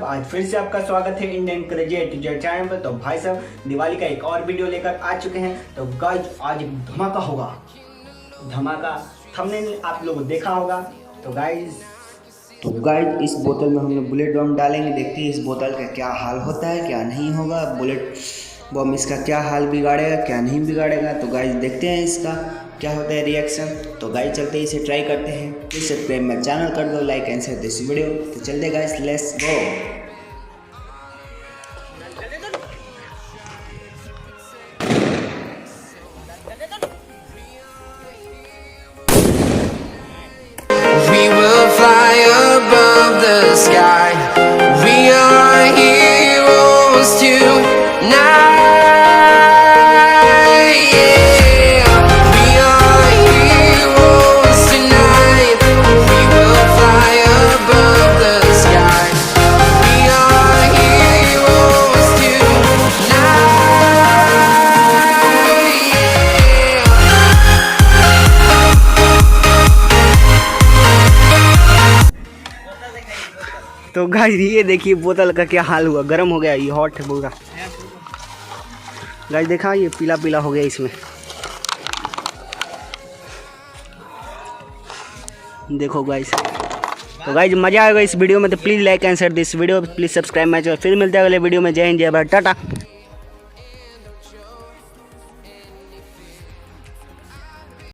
आज फिर से आपका स्वागत है इंडियन क्रेजी चैनल पर। तो भाई साहब दिवाली का एक और वीडियो लेकर आ चुके हैं। तो गाइस आज एक धमाका होगा, धमाका थंबनेल आप लोग देखा होगा। तो गाइस इस बोतल में हमने बुलेट बम डालेंगे। देखते हैं इस बोतल का क्या हाल होता है, क्या नहीं होगा। बुलेट बम इसका क्या हाल बिगाड़ेगा, क्या नहीं बिगाड़ेगा। तो गाइस देखते हैं इसका क्या होता है रिएक्शन। तो गाइस चलते इसे ट्राई करते हैं। प्लीज सब्सक्राइब मेरा चैनल कर दो, like and share this video. तो चलते guys, let's go. We will fly above the sky. We are heroes tonight. Yeah, we are heroes tonight. We will fly above the sky. We are heroes tonight. तो guys ये देखिए बोतल का क्या हाल हुआ, गर्म हो गया, ये हॉट है पूरा। गाइस देखा, ये पीला पीला हो गया इसमें, देखो गाइस। तो गाइस मजा आएगा इस वीडियो में। तो please like and share this video, please subscribe my channel. फिर मिलते हैं अगले वीडियो में। जय हिंद, जय भारत, टाटा।